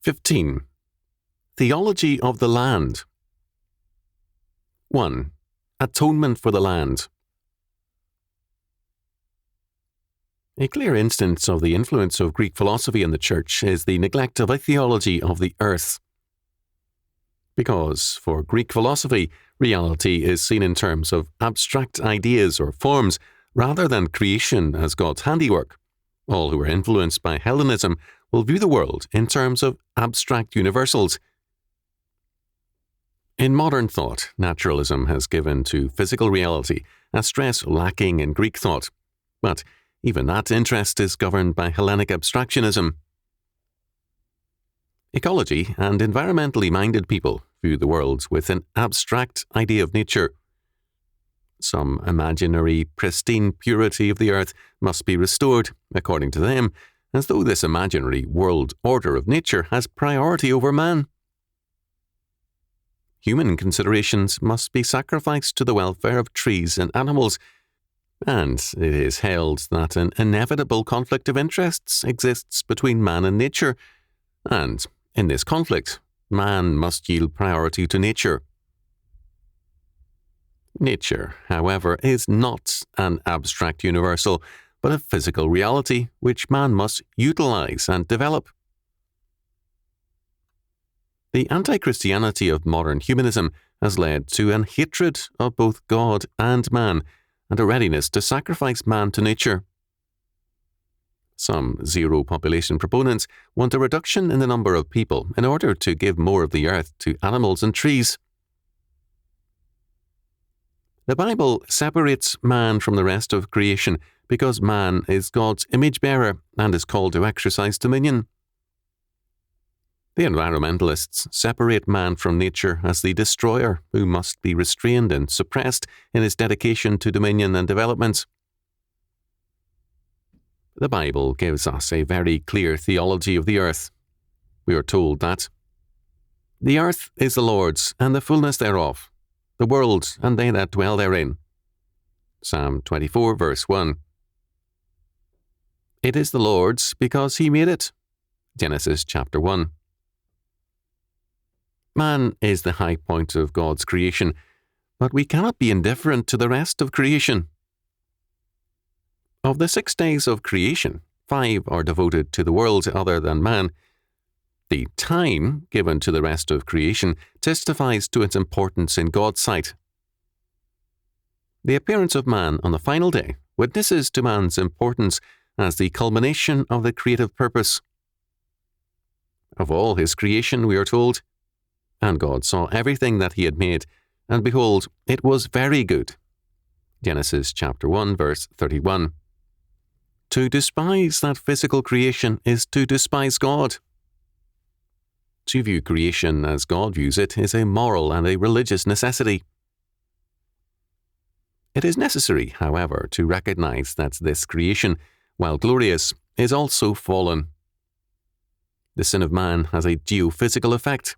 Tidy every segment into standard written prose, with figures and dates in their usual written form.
15. Theology of the land. 1. Atonement for the land. A clear instance of the influence of Greek philosophy in the Church is the neglect of a theology of the earth. Because, for Greek philosophy, reality is seen in terms of abstract ideas or forms rather than creation as God's handiwork. All who are influenced by Hellenism will view the world in terms of abstract universals. In modern thought, naturalism has given to physical reality a stress lacking in Greek thought, but even that interest is governed by Hellenic abstractionism. Ecology and environmentally minded people view the world with an abstract idea of nature. Some imaginary, pristine purity of the earth must be restored, according to them, as though this imaginary world order of nature has priority over man. Human considerations must be sacrificed to the welfare of trees and animals, and it is held that an inevitable conflict of interests exists between man and nature, and, in this conflict, man must yield priority to nature. Nature, however, is not an abstract universal, but a physical reality which man must utilize and develop. The anti-Christianity of modern humanism has led to an hatred of both God and man, and a readiness to sacrifice man to nature. Some zero population proponents want a reduction in the number of people in order to give more of the earth to animals and trees. The Bible separates man from the rest of creation because man is God's image bearer and is called to exercise dominion. The environmentalists separate man from nature as the destroyer who must be restrained and suppressed in his dedication to dominion and development. The Bible gives us a very clear theology of the earth. We are told that the earth is the Lord's and the fullness thereof, the world and they that dwell therein. Psalm 24, verse 1. It is the Lord's because he made it. Genesis chapter 1. Man is the high point of God's creation, but we cannot be indifferent to the rest of creation. Of the 6 days of creation, 5 are devoted to the world other than man. The time given to the rest of creation testifies to its importance in God's sight. The appearance of man on the final day witnesses to man's importance as the culmination of the creative purpose. Of all his creation, we are told, and God saw everything that he had made, and behold, it was very good. Genesis chapter 1, verse 31. To despise that physical creation is to despise God. To view creation as God views it is a moral and a religious necessity. It is necessary, however, to recognize that this creation, while glorious, is also fallen. The sin of man has a geophysical effect.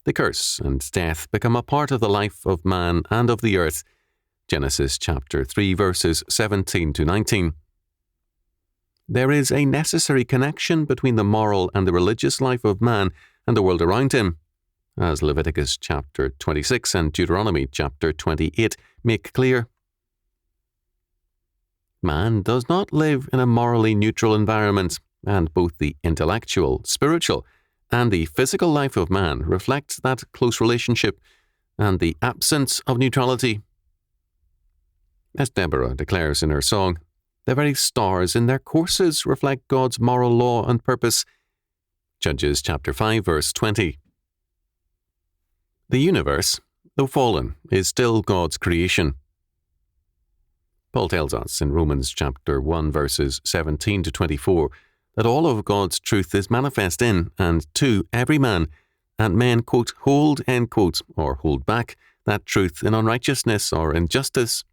The curse and death become a part of the life of man and of the earth. Genesis chapter 3, verses 17 to 19. There is a necessary connection between the moral and the religious life of man and the world around him, as Leviticus chapter 26 and Deuteronomy chapter 28 make clear. Man does not live in a morally neutral environment, and both the intellectual, spiritual, and the physical life of man reflects that close relationship and the absence of neutrality. As Deborah declares in her song, the very stars in their courses reflect God's moral law and purpose. Judges chapter 5, verse 20. The universe, though fallen, is still God's creation. Paul tells us in Romans chapter 1, verses 17 to 24, that all of God's truth is manifest in and to every man, and men, quote, hold, end quote, or hold back that truth in unrighteousness or injustice.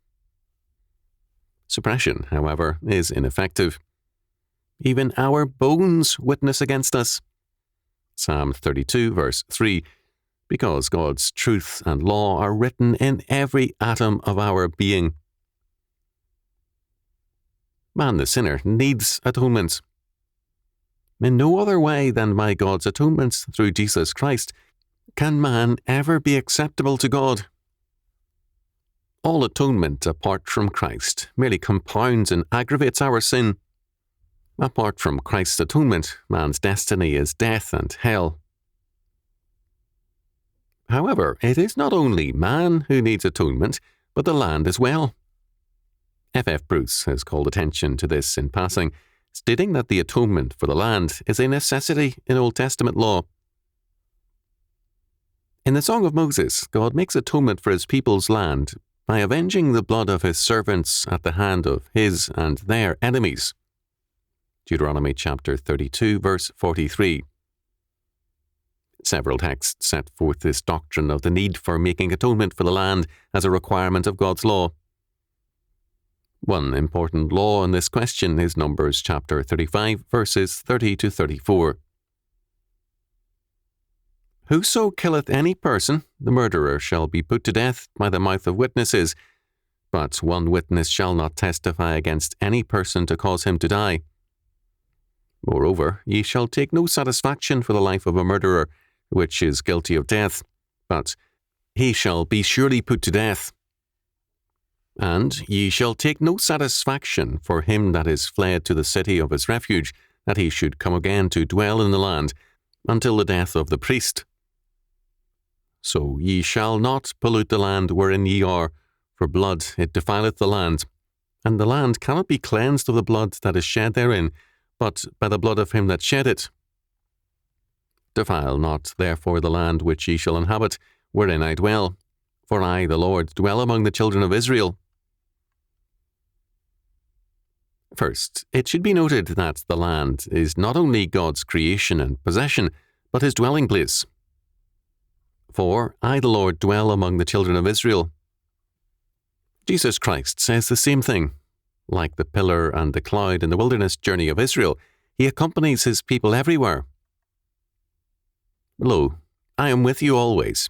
Suppression, however, is ineffective. Even our bones witness against us. Psalm 32, verse 3, because God's truth and law are written in every atom of our being. Man the sinner needs atonement. In no other way than by God's atonement through Jesus Christ can man ever be acceptable to God. All atonement apart from Christ merely compounds and aggravates our sin. Apart from Christ's atonement, man's destiny is death and hell. However, it is not only man who needs atonement, but the land as well. F. Bruce has called attention to this in passing, stating that the atonement for the land is a necessity in Old Testament law. In the Song of Moses, God makes atonement for his people's land by avenging the blood of his servants at the hand of his and their enemies. Deuteronomy chapter 32, verse 43. Several texts set forth this doctrine of the need for making atonement for the land as a requirement of God's law. One important law on this question is Numbers chapter 35, verses 30 to 34. Whoso killeth any person, the murderer shall be put to death by the mouth of witnesses, but one witness shall not testify against any person to cause him to die. Moreover, ye shall take no satisfaction for the life of a murderer, which is guilty of death, but he shall be surely put to death. And ye shall take no satisfaction for him that is fled to the city of his refuge, that he should come again to dwell in the land, until the death of the priest. So ye shall not pollute the land wherein ye are, for blood it defileth the land, and the land cannot be cleansed of the blood that is shed therein, but by the blood of him that shed it. Defile not therefore the land which ye shall inhabit, wherein I dwell, for I, the Lord, dwell among the children of Israel. First, it should be noted that the land is not only God's creation and possession, but his dwelling place. For I, the Lord, dwell among the children of Israel. Jesus Christ says the same thing. Like the pillar and the cloud in the wilderness journey of Israel, he accompanies his people everywhere. Lo, I am with you always,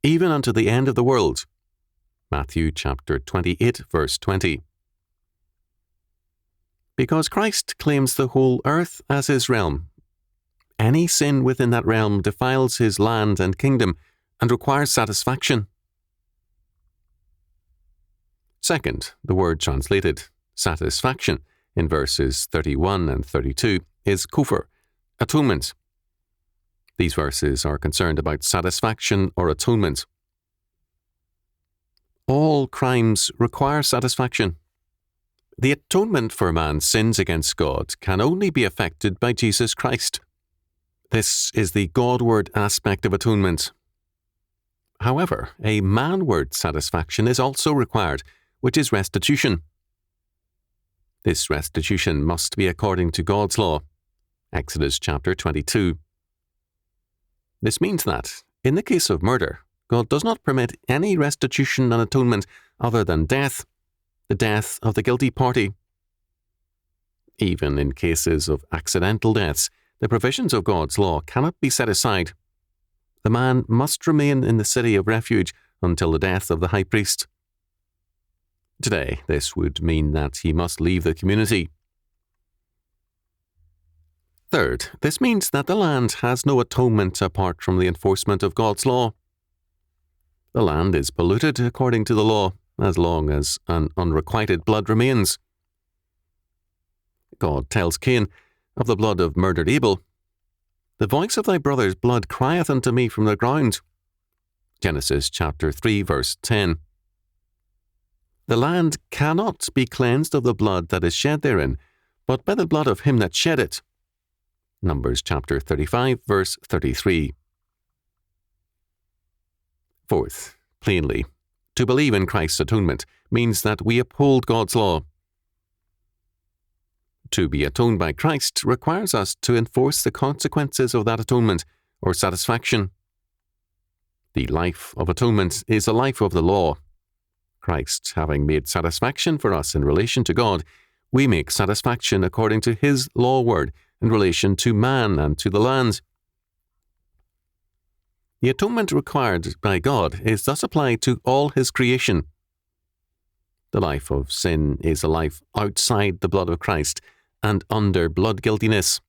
even unto the end of the world. Matthew chapter 28, verse 20. Because Christ claims the whole earth as his realm, any sin within that realm defiles his land and kingdom and requires satisfaction. Second, the word translated satisfaction in verses 31 and 32 is kopher, atonement. These verses are concerned about satisfaction or atonement. All crimes require satisfaction. The atonement for man's sins against God can only be effected by Jesus Christ. This is the Godward aspect of atonement. However, a manward satisfaction is also required, which is restitution. This restitution must be according to God's law. Exodus chapter 22. This means that, in the case of murder, God does not permit any restitution and atonement other than death, the death of the guilty party. Even in cases of accidental deaths, the provisions of God's law cannot be set aside. The man must remain in the city of refuge until the death of the high priest. Today, this would mean that he must leave the community. Third, this means that the land has no atonement apart from the enforcement of God's law. The land is polluted according to the law, as long as an unrequited blood remains. God tells Cain, of the blood of murdered Abel, "The voice of thy brother's blood crieth unto me from the ground." Genesis chapter 3, verse 10. The land cannot be cleansed of the blood that is shed therein, but by the blood of him that shed it. Numbers chapter 35, verse 33. Fourth, plainly, to believe in Christ's atonement means that we uphold God's law. To be atoned by Christ requires us to enforce the consequences of that atonement or satisfaction. The life of atonement is a life of the law. Christ having made satisfaction for us in relation to God, we make satisfaction according to his law word in relation to man and to the land. The atonement required by God is thus applied to all his creation. The life of sin is a life outside the blood of Christ and under blood guiltiness.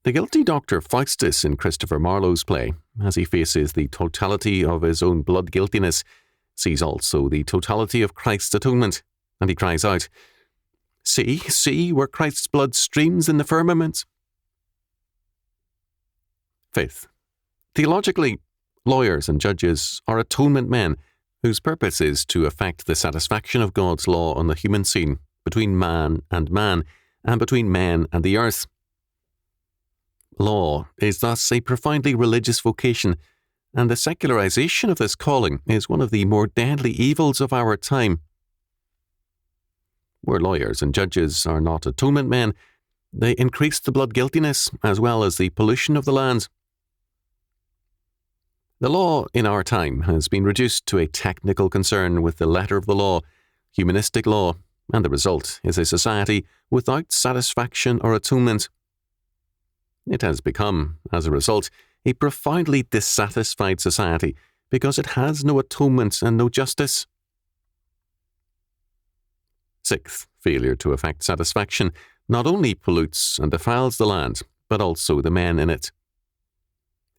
The guilty Dr. Faustus in Christopher Marlowe's play, as he faces the totality of his own blood guiltiness, sees also the totality of Christ's atonement, and he cries out, "See, see, where Christ's blood streams in the firmament." Fifth, theologically, lawyers and judges are atonement men whose purpose is to effect the satisfaction of God's law on the human scene between man, and between men and the earth. Law is thus a profoundly religious vocation, and the secularization of this calling is one of the more deadly evils of our time. Where lawyers and judges are not atonement men, they increase the blood guiltiness as well as the pollution of the land. The law in our time has been reduced to a technical concern with the letter of the law, humanistic law, and the result is a society without satisfaction or atonement. It has become, as a result, a profoundly dissatisfied society because it has no atonement and no justice. Sixth, failure to effect satisfaction not only pollutes and defiles the land, but also the men in it.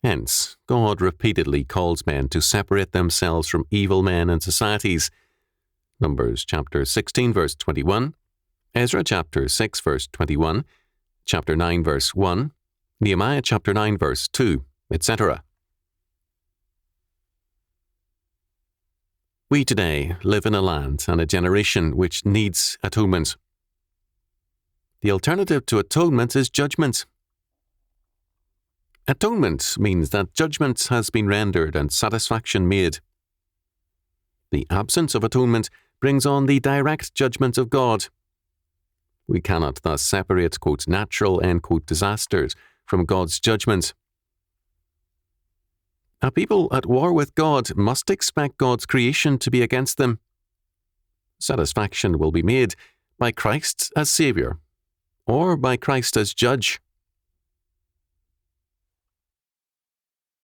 Hence, God repeatedly calls men to separate themselves from evil men and societies. Numbers chapter 16 verse 21, Ezra chapter 6 verse 21, chapter 9 verse 1, Nehemiah chapter 9 verse 2, etc. We today live in a land and a generation which needs atonement. The alternative to atonement is judgment. Atonement means that judgment has been rendered and satisfaction made. The absence of atonement brings on the direct judgment of God. We cannot thus separate, quote, natural, end quote, disasters from God's judgment. A people at war with God must expect God's creation to be against them. Satisfaction will be made by Christ as Saviour, or by Christ as Judge.